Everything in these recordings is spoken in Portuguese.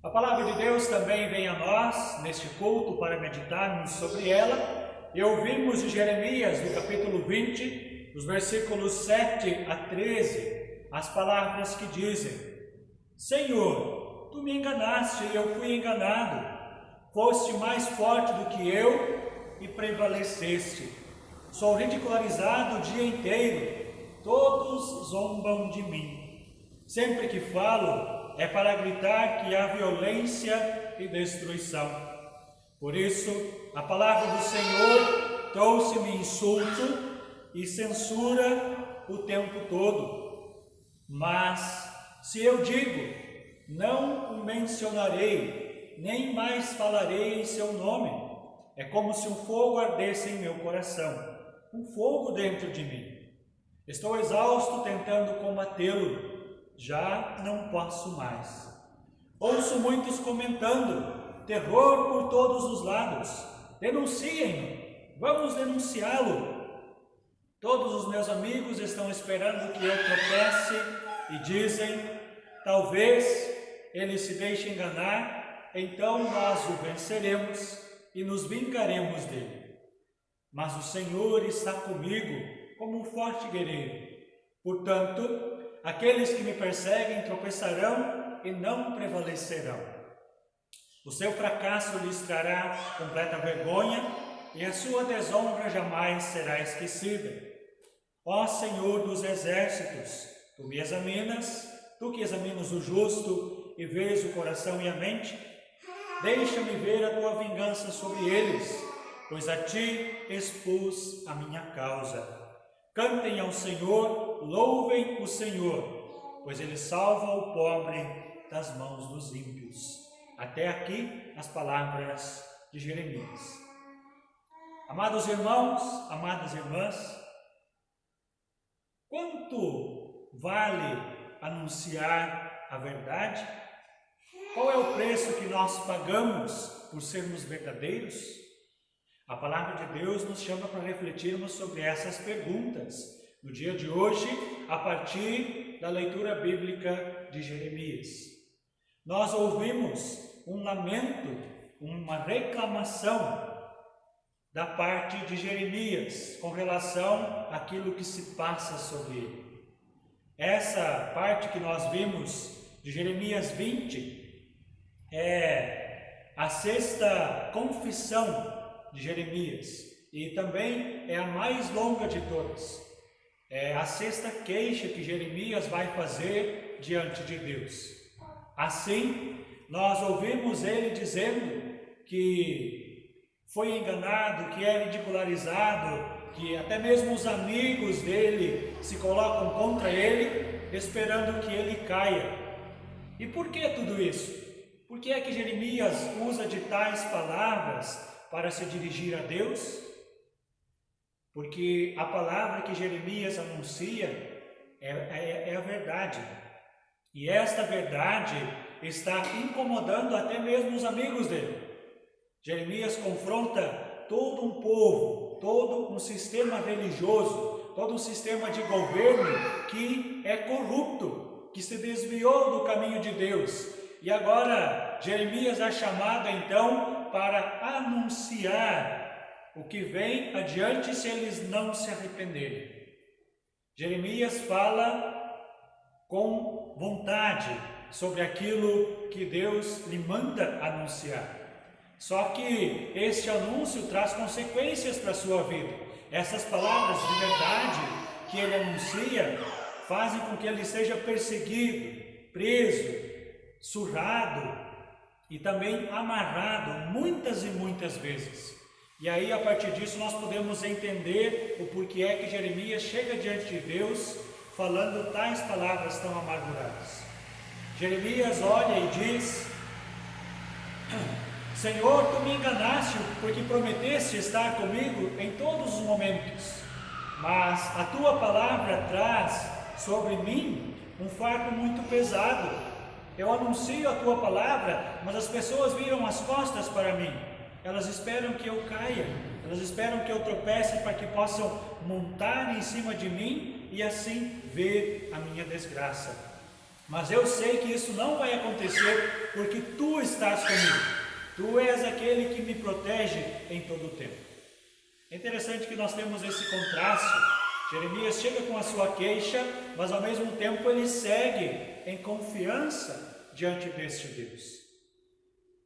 A palavra de Deus também vem a nós neste culto para meditarmos sobre ela. E ouvimos de Jeremias, no capítulo 20, dos versículos 7 a 13, as palavras que dizem: Senhor, tu me enganaste e eu fui enganado. Foste mais forte do que eu e prevaleceste. Sou ridicularizado o dia inteiro. Todos zombam de mim. Sempre que falo, é para gritar que há violência e destruição. Por isso, a palavra do Senhor trouxe-me insulto e censura o tempo todo. Mas, se eu digo, não o mencionarei, nem mais falarei em seu nome, é como se um fogo ardesse em meu coração, um fogo dentro de mim. Estou exausto tentando combatê-lo. Já não posso mais. Ouço muitos comentando: terror por todos os lados. Denunciem-no, vamos denunciá-lo. Todos os meus amigos estão esperando que eu tropece e dizem: talvez ele se deixe enganar, então nós o venceremos e nos vingaremos dele. Mas o Senhor está comigo como um forte guerreiro. Portanto, aqueles que me perseguem tropeçarão e não prevalecerão. O seu fracasso lhes trará completa vergonha e a sua desonra jamais será esquecida. Ó Senhor dos exércitos, tu me examinas, tu que examinas o justo e vês o coração e a mente, deixa-me ver a tua vingança sobre eles, pois a ti expus a minha causa. Cantem ao Senhor, louvem o Senhor, pois Ele salva o pobre das mãos dos ímpios. Até aqui as palavras de Jeremias. Amados irmãos, amadas irmãs, quanto vale anunciar a verdade? Qual é o preço que nós pagamos por sermos verdadeiros? A palavra de Deus nos chama para refletirmos sobre essas perguntas no dia de hoje, a partir da leitura bíblica de Jeremias. Nós ouvimos um lamento, uma reclamação da parte de Jeremias com relação àquilo que se passa sobre ele. Essa parte que nós vimos de Jeremias 20 é a sexta confissão de Jeremias, e também é a mais longa de todas. É a sexta queixa que Jeremias vai fazer diante de Deus. Assim, nós ouvimos ele dizendo que foi enganado, que é ridicularizado, que até mesmo os amigos dele se colocam contra ele, esperando que ele caia. E por que tudo isso? Por que é que Jeremias usa de tais palavras para se dirigir a Deus? Porque a palavra que Jeremias anuncia é a verdade. E esta verdade está incomodando até mesmo os amigos dele. Jeremias confronta todo um povo, todo um sistema religioso, todo um sistema de governo que é corrupto, que se desviou do caminho de Deus. E agora Jeremias é chamado então para anunciar o que vem adiante se eles não se arrependerem. Jeremias fala com vontade sobre aquilo que Deus lhe manda anunciar. Só que este anúncio traz consequências para a sua vida. Essas palavras de verdade que ele anuncia fazem com que ele seja perseguido, preso, surrado e também amarrado muitas e muitas vezes. E aí, a partir disso, nós podemos entender o porquê é que Jeremias chega diante de Deus falando tais palavras tão amarguradas. Jeremias olha e diz: Senhor, tu me enganaste porque prometeste estar comigo em todos os momentos, mas a tua palavra traz sobre mim um fardo muito pesado. Eu anuncio a tua palavra, mas as pessoas viram as costas para mim. Elas esperam que eu caia, elas esperam que eu tropece para que possam montar em cima de mim e assim ver a minha desgraça. Mas eu sei que isso não vai acontecer porque tu estás comigo. Tu és aquele que me protege em todo o tempo. É interessante que nós temos esse contraste. Jeremias chega com a sua queixa, mas ao mesmo tempo ele segue em confiança diante deste Deus.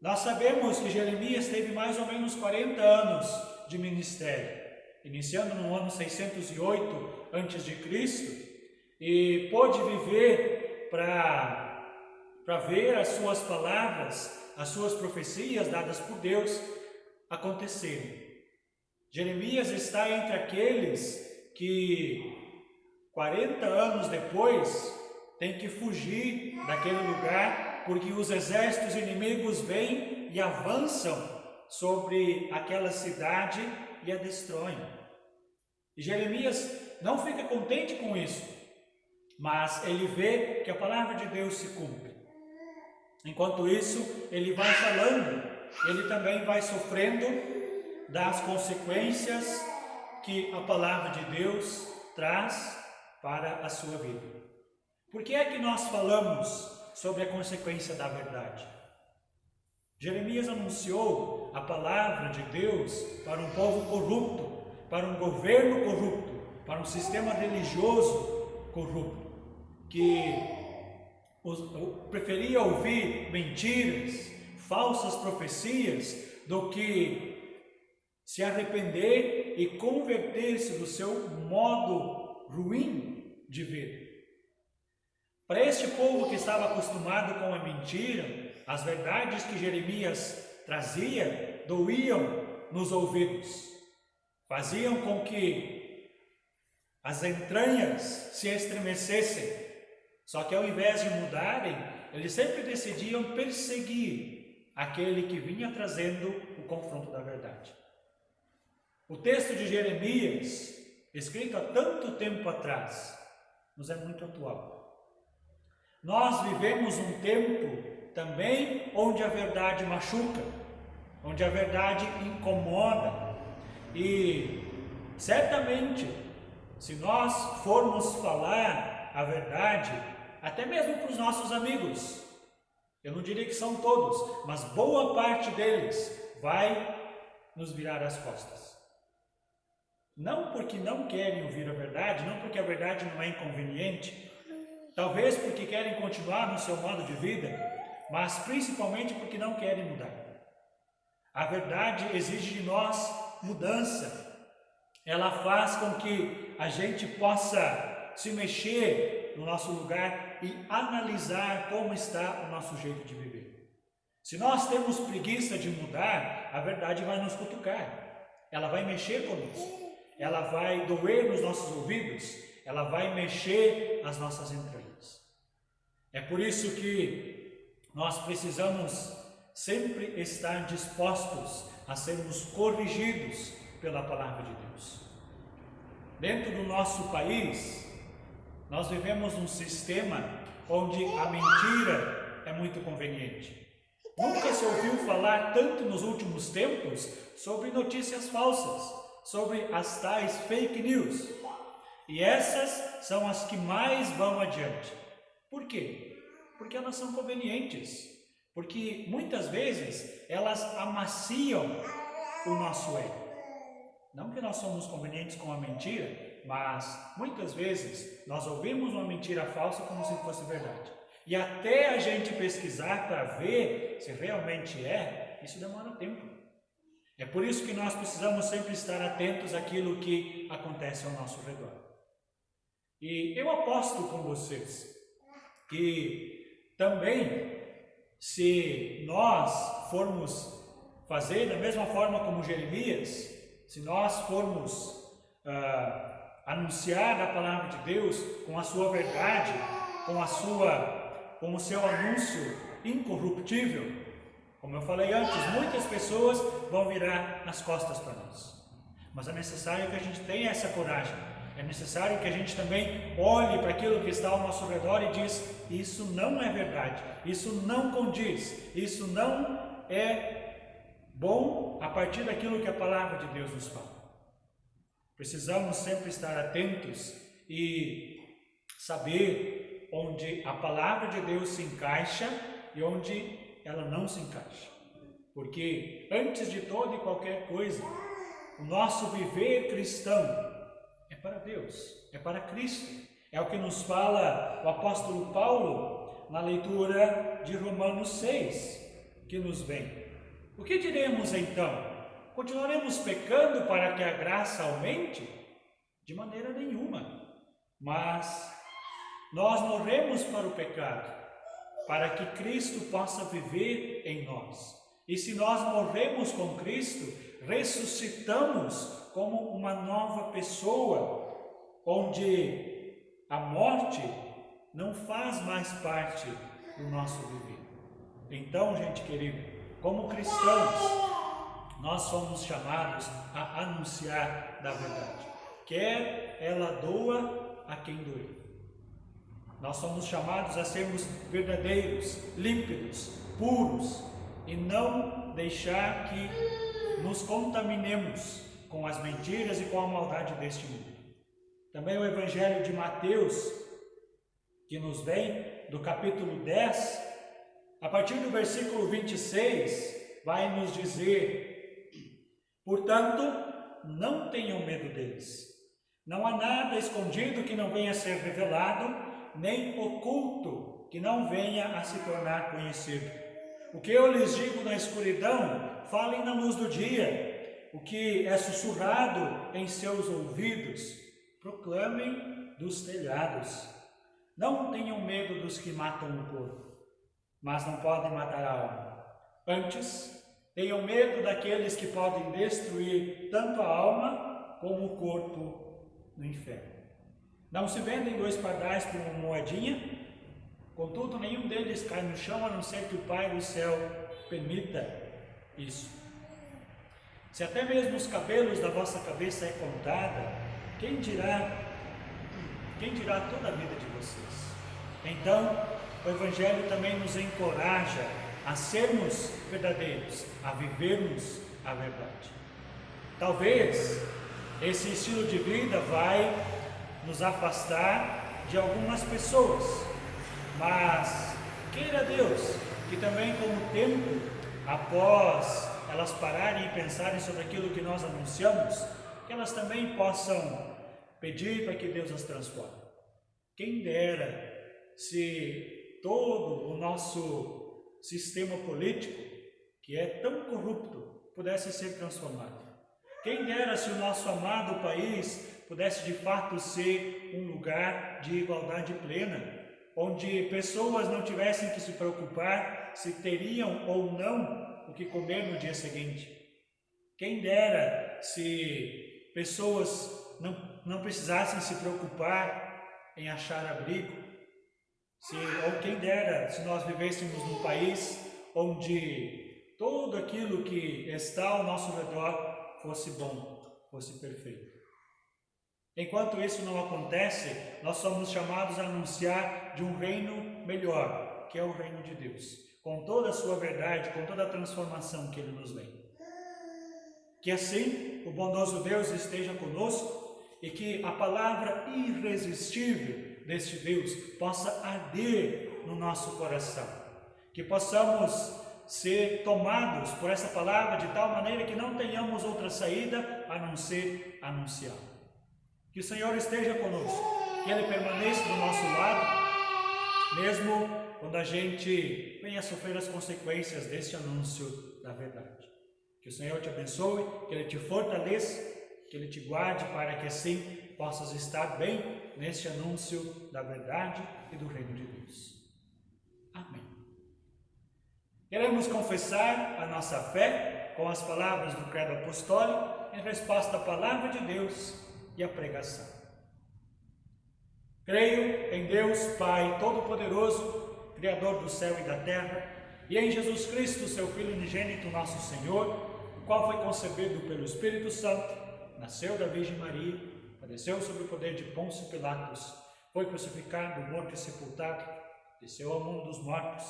Nós sabemos que Jeremias teve mais ou menos 40 anos de ministério, iniciando no ano 608 a.C., e pôde viver para ver as suas palavras, as suas profecias dadas por Deus acontecerem. Jeremias está entre aqueles que 40 anos depois tem que fugir daquele lugar porque os exércitos inimigos vêm e avançam sobre aquela cidade e a destroem. E Jeremias não fica contente com isso, mas ele vê que a palavra de Deus se cumpre. Enquanto isso, ele vai falando, ele também vai sofrendo das consequências que a palavra de Deus traz para a sua vida. Por que é que nós falamos sobre a consequência da verdade? Jeremias anunciou a palavra de Deus para um povo corrupto, para um governo corrupto, para um sistema religioso corrupto, que preferia ouvir mentiras, falsas profecias, do que se arrepender e converter-se do seu modo ruim de ver. Para este povo que estava acostumado com a mentira, as verdades que Jeremias trazia doíam nos ouvidos, faziam com que as entranhas se estremecessem. Só que ao invés de mudarem, eles sempre decidiam perseguir aquele que vinha trazendo o confronto da verdade. O texto de Jeremias, escrito há tanto tempo atrás, nos é muito atual. Nós vivemos um tempo também onde a verdade machuca, onde a verdade incomoda. E certamente, se nós formos falar a verdade, até mesmo para os nossos amigos, eu não diria que são todos, mas boa parte deles vai nos virar as costas. Não porque não querem ouvir a verdade, não porque a verdade não é inconveniente, talvez porque querem continuar no seu modo de vida, mas principalmente porque não querem mudar. A verdade exige de nós mudança. Ela faz com que a gente possa se mexer no nosso lugar e analisar como está o nosso jeito de viver. Se nós temos preguiça de mudar, a verdade vai nos cutucar. Ela vai mexer conosco. Ela vai doer nos nossos ouvidos, ela vai mexer as nossas entranhas. É por isso que nós precisamos sempre estar dispostos a sermos corrigidos pela palavra de Deus. Dentro do nosso país, nós vivemos um sistema onde a mentira é muito conveniente. Nunca se ouviu falar tanto nos últimos tempos sobre notícias falsas, sobre as tais fake news. E essas são as que mais vão adiante. Por quê? Porque elas são convenientes. Porque muitas vezes elas amaciam o nosso ego. Não que nós somos convenientes com a mentira, mas muitas vezes nós ouvimos uma mentira falsa como se fosse verdade. E até a gente pesquisar para ver se realmente é, isso demora tempo. É por isso que nós precisamos sempre estar atentos àquilo que acontece ao nosso redor. E eu aposto com vocês que também, se nós formos fazer da mesma forma como Jeremias, se nós formos anunciar a palavra de Deus com a sua verdade, com o seu anúncio incorruptível, como eu falei antes, muitas pessoas vão virar as costas para nós. Mas é necessário que a gente tenha essa coragem. É necessário que a gente também olhe para aquilo que está ao nosso redor e diz: isso não é verdade, isso não condiz, isso não é bom a partir daquilo que a palavra de Deus nos fala. Precisamos sempre estar atentos e saber onde a palavra de Deus se encaixa e onde ela não se encaixa. Porque antes de toda e qualquer coisa, o nosso viver cristão é para Deus, é para Cristo. É o que nos fala o apóstolo Paulo na leitura de Romanos 6, que nos vem. O que diremos então? Continuaremos pecando para que a graça aumente? De maneira nenhuma. Mas nós morremos para o pecado, para que Cristo possa viver em nós. E se nós morremos com Cristo, ressuscitamos como uma nova pessoa, onde a morte não faz mais parte do nosso viver. Então, gente querida, como cristãos, nós somos chamados a anunciar da verdade, quer ela doa a quem doer. Nós somos chamados a sermos verdadeiros, límpidos, puros e não deixar que nos contaminemos com as mentiras e com a maldade deste mundo. Também o Evangelho de Mateus, que nos vem do capítulo 10, a partir do versículo 26, vai nos dizer: portanto, não tenham medo deles. Não há nada escondido que não venha a ser revelado, nem oculto que não venha a se tornar conhecido. O que eu lhes digo na escuridão, falem na luz do dia. O que é sussurrado em seus ouvidos, proclamem dos telhados. Não tenham medo dos que matam o corpo, mas não podem matar a alma. Antes, tenham medo daqueles que podem destruir tanto a alma como o corpo no inferno. Não se vendem 2 pardais por uma moedinha, contudo nenhum deles cai no chão, a não ser que o Pai do céu permita isso. Se até mesmo os cabelos da vossa cabeça é contada, quem dirá toda a vida de vocês? Então, o Evangelho também nos encoraja a sermos verdadeiros, a vivermos a verdade. Talvez esse estilo de vida vai nos afastar de algumas pessoas, mas queira Deus que também com o tempo, após elas pararem e pensarem sobre aquilo que nós anunciamos, que elas também possam pedir para que Deus as transforme. Quem dera se todo o nosso sistema político, que é tão corrupto, pudesse ser transformado. Quem dera se o nosso amado país pudesse de fato ser um lugar de igualdade plena, onde pessoas não tivessem que se preocupar se teriam ou não o que comer no dia seguinte. Quem dera se pessoas não precisassem se preocupar em achar abrigo, ou quem dera se nós vivêssemos num país onde tudo aquilo que está ao nosso redor fosse bom, fosse perfeito. Enquanto isso não acontece, nós somos chamados a anunciar de um reino melhor, que é o reino de Deus, com toda a sua verdade, com toda a transformação que Ele nos vem. Que assim o bondoso Deus esteja conosco e que a palavra irresistível deste Deus possa arder no nosso coração. Que possamos ser tomados por essa palavra de tal maneira que não tenhamos outra saída a não ser anunciar. Que o Senhor esteja conosco, que Ele permaneça do nosso lado, mesmo quando a gente venha sofrer as consequências deste anúncio da verdade. Que o Senhor te abençoe, que Ele te fortaleça, que Ele te guarde para que assim possas estar bem neste anúncio da verdade e do reino de Deus. Amém. Queremos confessar a nossa fé com as palavras do credo apostólico em resposta à palavra de Deus e à pregação. Creio em Deus Pai Todo-Poderoso, Criador do céu e da terra, e em Jesus Cristo, seu Filho unigênito, nosso Senhor, o qual foi concebido pelo Espírito Santo, nasceu da Virgem Maria, padeceu sob o poder de Pôncio Pilatos, foi crucificado, morto e sepultado, desceu ao mundo dos mortos,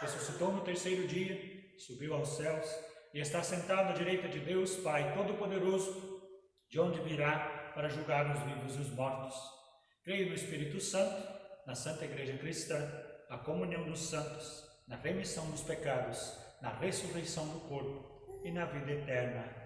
ressuscitou no terceiro dia, subiu aos céus e está sentado à direita de Deus Pai Todo-Poderoso, de onde virá para julgar os vivos e os mortos. Creio no Espírito Santo, na Santa Igreja Cristã, a comunhão dos santos, na remissão dos pecados, na ressurreição do corpo e na vida eterna.